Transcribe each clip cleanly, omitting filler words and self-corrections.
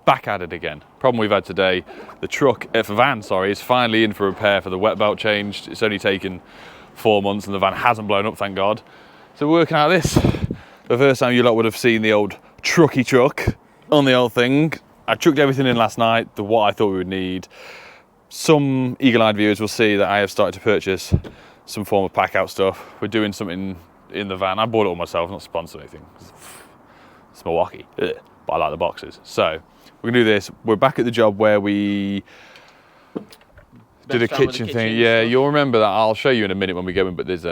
back at it again. Problem we've had today, the truck, van, is finally in for repair for the wet belt changed. It's only taken 4 months and the van hasn't blown up, thank God. So we're working out this. The first time you lot would have seen the old trucky truck on the old thing. I chucked everything in last night, what I thought we would need. Some eagle-eyed viewers will see that I have started to purchase some form of pack-out stuff. We're doing something in the van. I bought it all myself, not sponsored or anything. It's Milwaukee, but I like the boxes. So we're gonna do this. We're back at the job where we did a kitchen thing. Yeah, you'll remember that. I'll show you in a minute when we go in, but there's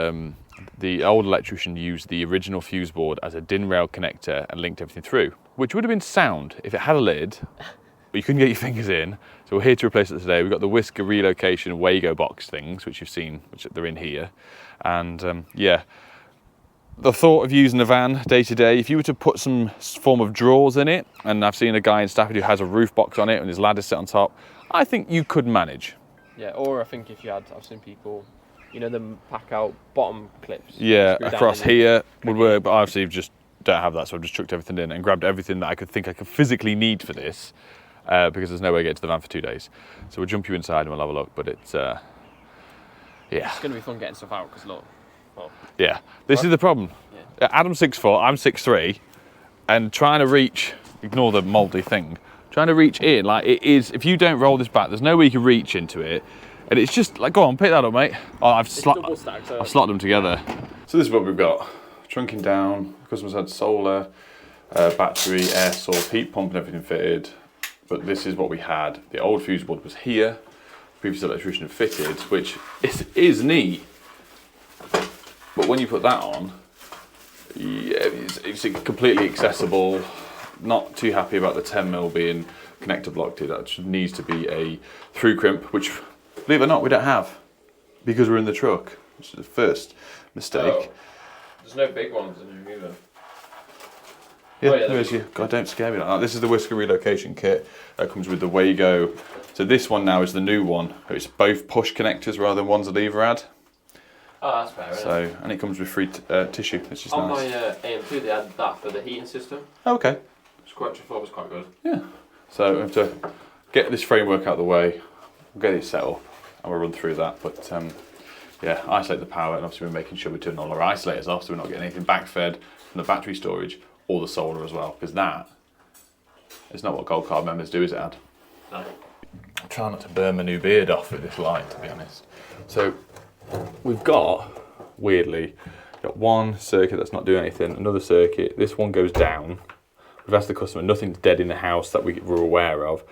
the old electrician used the original fuse board as a DIN rail connector and linked everything through, which would have been sound if it had a lid, but you couldn't get your fingers in. So we're here to replace it today. We've got the Whisker relocation Wago box things, which you've seen, which they're in here. And yeah, the thought of using the van day to day, if you were to put some form of drawers in it, and I've seen a guy in Stafford who has a roof box on it and his ladder set on top, I think you could manage. Yeah, or I think if you had, I've seen people, you know, them pack out bottom clips. Yeah, across here would work, but I obviously just don't have that, so I've just chucked everything in and grabbed everything that I could physically need for this, because there's no way to get to the van for 2 days. So we'll jump you inside and we'll have a look, but it's, yeah. It's going to be fun getting stuff out, because look. Well, yeah, this is the problem. Yeah. Adam's 6'4", I'm 6'3", and trying to reach, ignore the mouldy thing, trying to reach in, like it is, if you don't roll this back, there's no way you can reach into it. And it's just like, go on, pick that up, mate. Oh, I've slotted them together. So this is what we've got. Trunking down, customers had solar, battery, air source, heat pump and everything fitted. But this is what we had. The old fuse board was here. The previous electrician had fitted, which is neat. But when you put that on, yeah, it's completely accessible. Not too happy about the 10mm being connector blocked here. That needs to be a through crimp, which, believe it or not, we don't have because we're in the truck, which is the first mistake. Oh, there's no big ones in here either. Yeah, there is. God, don't scare me like that. This is the Whisker relocation kit that comes with the Wago. So this one now is the new one. It's both push connectors rather than one's a lever ad. Oh, that's fair. So, and it comes with free tissue, which is on nice. On my AM2, they had that for the heating system. Oh, okay. Which I thought was quite good. Yeah. So we have to get this framework out of the way. We'll get it set up and we'll run through that. But yeah, isolate the power, and obviously we're making sure we're turning all our isolators off so we're not getting anything backfed from the battery storage or the solar as well, because that is not what Gold Card members do, is it, Ad? No. I'm trying not to burn my new beard off with this light, to be honest. So we've got, weirdly, one circuit that's not doing anything, another circuit, this one goes down. We've asked the customer, nothing's dead in the house that we're aware of.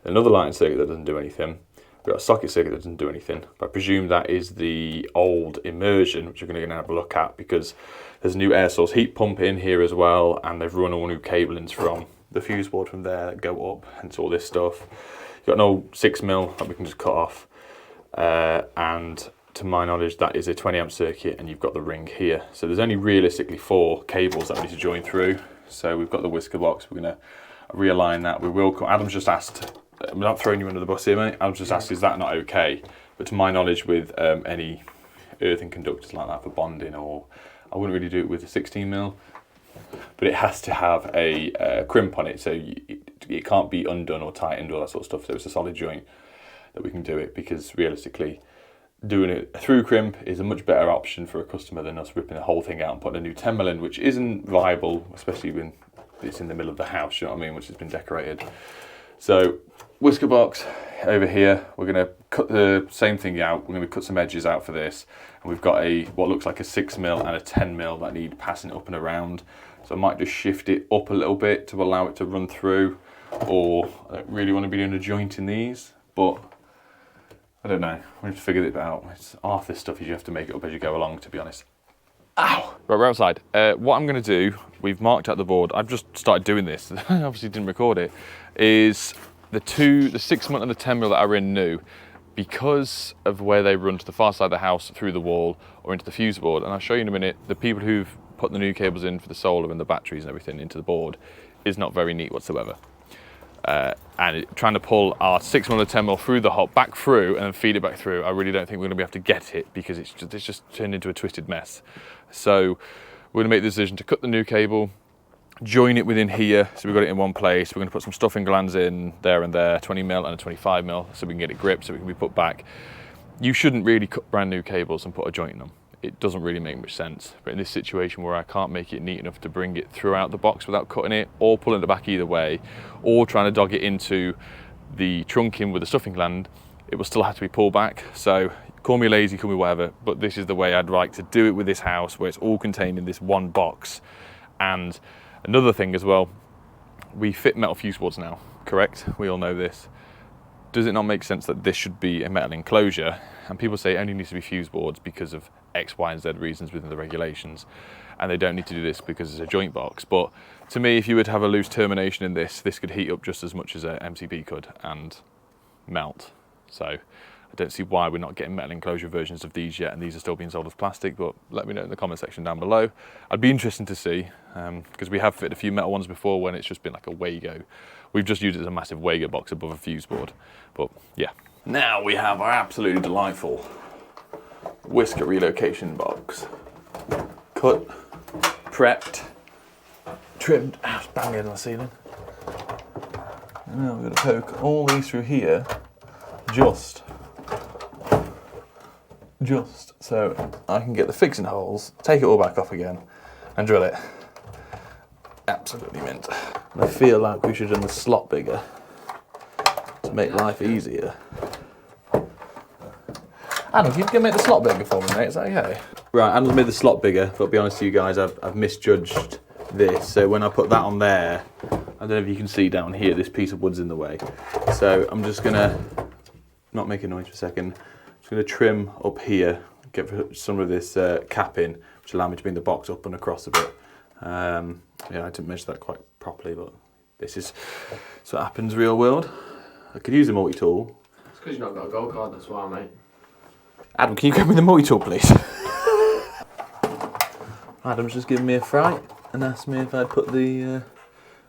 Another lighting circuit that doesn't do anything. We've got a socket circuit that doesn't do anything. But I presume that is the old immersion, which we're going to have a look at, because there's a new air source heat pump in here as well, and they've run all new cablings from the fuse board from there that go up, hence all this stuff. You've got an old 6mm that we can just cut off, and to my knowledge that is a 20 amp circuit, and you've got the ring here. So there's only realistically 4 cables that we need to join through. So we've got the Whisker box, we're going to realign that. We will come, Adam's just asked, I'm not throwing you under the bus here, mate. Adam's just asked, is that not okay? But to my knowledge, with any earthing conductors like that for bonding, or I wouldn't really do it with a 16mm, but it has to have a crimp on it, so it can't be undone or tightened, all that sort of stuff. So it's a solid joint that we can do it, because realistically, doing it through crimp is a much better option for a customer than us ripping the whole thing out and putting a new 10mm in, which isn't viable, especially when it's in the middle of the house, you know what I mean, which has been decorated. So, Whisker box over here, we're going to cut the same thing out, we're going to cut some edges out for this, and we've got what looks like a 6mm and a 10mm that need passing up and around. So I might just shift it up a little bit to allow it to run through, or I don't really want to be doing a joint in these, but I don't know, we have to figure it out. It's half this stuff is you have to make it up as you go along, to be honest. Ow! Right, we're outside. What I'm going to do, we've marked out the board, I've just started doing this, I obviously didn't record it, is the 6mm and the 10mm that are in new, because of where they run to the far side of the house, through the wall, or into the fuse board, and I'll show you in a minute, the people who've put the new cables in for the solar and the batteries and everything into the board is not very neat whatsoever. And trying to pull our 6mm and 10mm through the hole, back through, and then feed it back through, I really don't think we're going to be able to get it, because it's just turned into a twisted mess. So we're going to make the decision to cut the new cable, join it within here, so we've got it in one place. We're going to put some stuffing glands in there and there, 20mm and a 25mm, so we can get it gripped, so it can be put back. You shouldn't really cut brand new cables and put a joint in them. It doesn't really make much sense. But in this situation where I can't make it neat enough to bring it throughout the box without cutting it, or pulling it back either way, or trying to dog it into the trunking with the stuffing gland, it will still have to be pulled back. So call me lazy, call me whatever, but this is the way I'd like to do it with this house, where it's all contained in this one box. And another thing as well, we fit metal fuse boards now, correct? We all know this. Does it not make sense that this should be a metal enclosure? And people say it only needs to be fuse boards because of X, Y, and Z reasons within the regulations, and they don't need to do this because it's a joint box. But to me, if you were to have a loose termination in this could heat up just as much as a MCB could and melt. So I don't see why we're not getting metal enclosure versions of these yet, and these are still being sold as plastic. But let me know in the comment section down below. I'd be interested to see, because we have fitted a few metal ones before when it's just been like a Wago. We've just used it as a massive Wago box above a fuse board. But yeah. Now we have our absolutely delightful whisker relocation box. Cut, prepped, trimmed. It's banging on the ceiling. And now we're going to poke all these through here, just so I can get the fixing holes, take it all back off again, and drill it. Absolutely mint. And I feel like we should have done the slot bigger to make life easier. Adam, can you make the slot bigger for me, mate? Is that okay? Right, Adam's made the slot bigger, but I'll be honest with you guys, I've misjudged this. So when I put that on there, I don't know if you can see down here, this piece of wood's in the way. So I'm just gonna, not make a noise for a second, just gonna trim up here, get some of this cap in, which will allow me to bring the box up and across a bit. Yeah, I didn't measure that quite properly, but this is what happens real world. I could use a multi-tool. It's because you've not got a gold card, that's why, mate. Adam, can you grab me the multi-tool, please? Adam's just given me a fright and asked me if I'd put the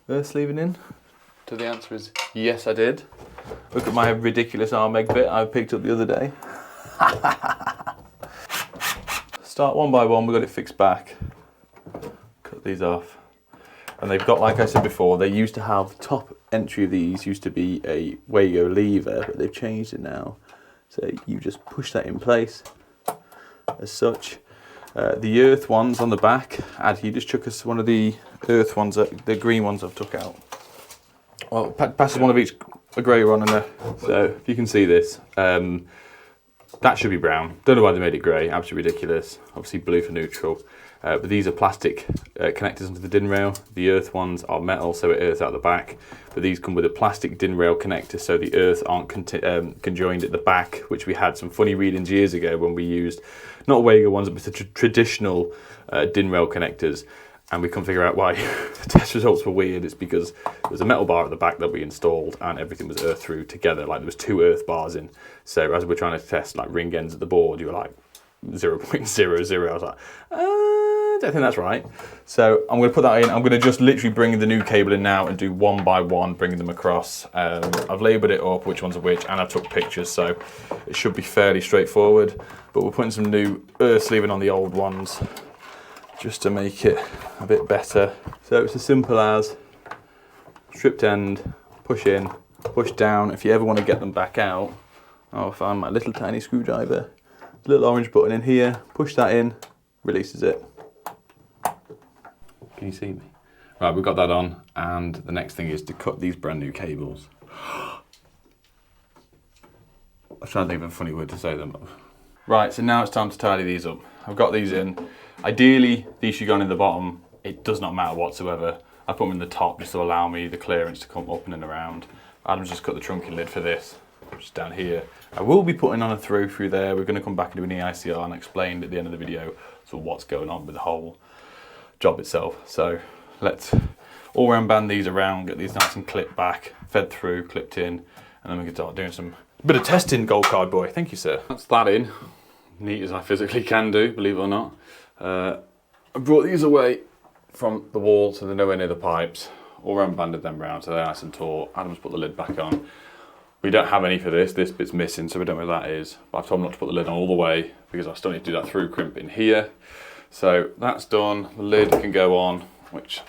earth sleeving in. So the answer is yes, I did. Look at my ridiculous arm egg bit I picked up the other day. Start one by one, we got it fixed back. Cut these off. And they've got, like I said before, they used to have, top entry of these used to be a Wago lever, but they've changed it now. So you just push that in place as such. The earth ones on the back, you just chuck us one of the earth ones, the green ones I've took out. Well, pass us one of each, a grey one and a, so if you can see this, that should be brown. Don't know why they made it grey, absolutely ridiculous. Obviously blue for neutral. But these are plastic connectors onto the DIN rail. The earth ones are metal, so it earths out the back. But these come with a plastic DIN rail connector, so the earth aren't conjoined at the back, which we had some funny readings years ago when we used, not Wago ones, but the traditional DIN rail connectors. And we couldn't figure out why the test results were weird. It's because there was a metal bar at the back that we installed and everything was earthed through together. Like there was 2 earth bars in. So as we're trying to test like ring ends of the board, you were like 0.00. I was like, I don't think that's right. So I'm going to put that in. I'm going to just literally bring the new cable in now and do one by one, bringing them across. I've labelled it up, which ones are which, and I've took pictures, so it should be fairly straightforward. But we're putting some new earth sleeving on the old ones, just to make it a bit better. So it's as simple as stripped end, push in, push down. If you ever want to get them back out, I'll find my little tiny screwdriver, little orange button in here, push that in, releases it. Can you see me? Right, we've got that on, and the next thing is to cut these brand new cables. I was trying to think of a funny word to say them. Right, so now it's time to tidy these up. I've got these in. Ideally, these should go in the bottom. It does not matter whatsoever. I put them in the top just to allow me the clearance to come up and around. Adam's just cut the trunking lid for this, just down here. I will be putting on a through there. We're going to come back and do an EICR and explain at the end of the video so what's going on with the whole job itself. So let's all round band these around, get these nice and clipped back, fed through, clipped in, and then we can start doing some bit of testing, gold card boy. Thank you, sir. That's that in, neat as I physically can do, believe it or not. I brought these away from the wall so they're nowhere near the pipes. All round banded them round so they're nice and taut. Adam's put the lid back on. We don't have any for this bit's missing, so we don't know where that is. But I've told him not to put the lid on all the way because I still need to do that through crimp in here. So that's done, the lid can go on, which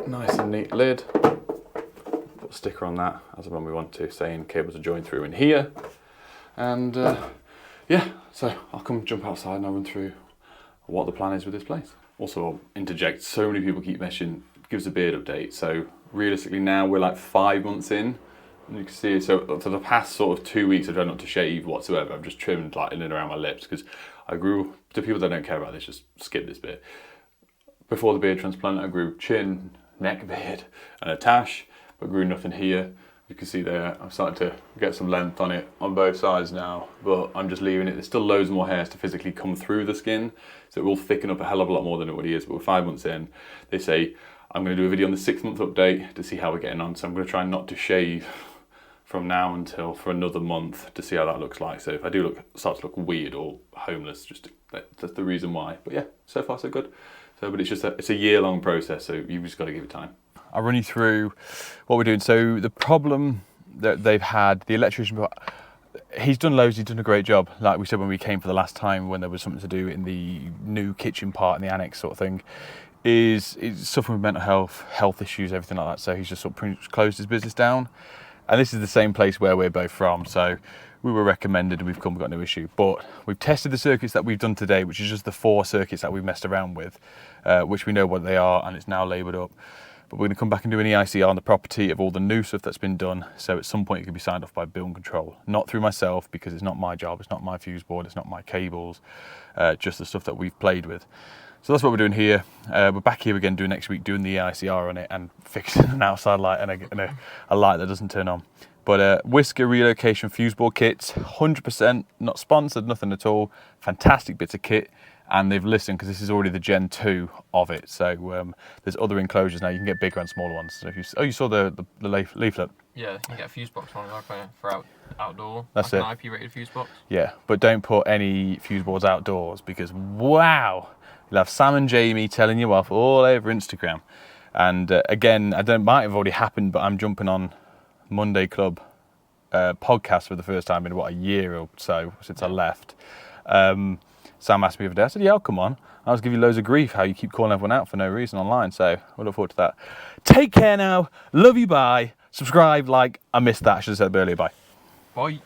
Nice and neat lid. Put a sticker on that as and when we want to, saying cables are joined through in here. And yeah, so I'll come jump outside and I'll run through what the plan is with this place. Also, I'll interject, so many people keep mentioning, gives a beard update. So realistically now we're like 5 months in. And you can see, so for the past sort of 2 weeks I've tried not to shave whatsoever. I've just trimmed like in and around my lips because I grew, to people that don't care about this, just skip this bit. Before the beard transplant I grew chin, neck beard and a tash, but grew nothing here. You can see there, I'm starting to get some length on it on both sides now, but I'm just leaving it. There's still loads more hairs to physically come through the skin, so it will thicken up a hell of a lot more than it already is. But we're 5 months in. They say I'm going to do a video on the 6-month update to see how we're getting on. So I'm going to try not to shave from now until for another month to see how that looks like. So if I do start to look weird or homeless, that's the reason why. But yeah, so far so good. So, but it's a year-long process, so you've just got to give it time. I'll run you through what we're doing. So the problem that they've had, the electrician, he's done loads, he's done a great job. Like we said when we came for the last time, when there was something to do in the new kitchen part and the annex sort of thing, is suffering with mental health issues, everything like that. So he's just sort of pretty much closed his business down. And this is the same place where we're both from. So we were recommended and we've got no issue. But we've tested the circuits that we've done today, which is just the 4 circuits that we've messed around with, which we know what they are and it's now labelled up. But we're going to come back and do an EICR on the property of all the new stuff that's been done. So at some point it can be signed off by building control, not through myself because it's not my job, it's not my fuse board, it's not my cables, just the stuff that we've played with. So that's what we're doing here. We're back here again doing next week, doing the EICR on it and fixing an outside light and a light that doesn't turn on. But Whisker relocation fuse board kits, 100% not sponsored, nothing at all. Fantastic bits of kit. And they've listened because this is already the Gen 2 of it. So there's other enclosures now. You can get bigger and smaller ones. So if you saw the leaflet. Yeah, you can get a fuse box one for outdoor. That's like it. An IP rated fuse box. Yeah, but don't put any fuse boards outdoors because wow, you'll have Sam and Jamie telling you off all over Instagram. And again, might have already happened, but I'm jumping on Monday Club podcast for the first time in a year or so since I left. Sam asked me the other day, I said, yeah, I'll come on. I was giving you loads of grief how you keep calling everyone out for no reason online. So we'll look forward to that. Take care now. Love you. Bye. Subscribe, like. I missed that. I should have said it earlier. Bye. Bye.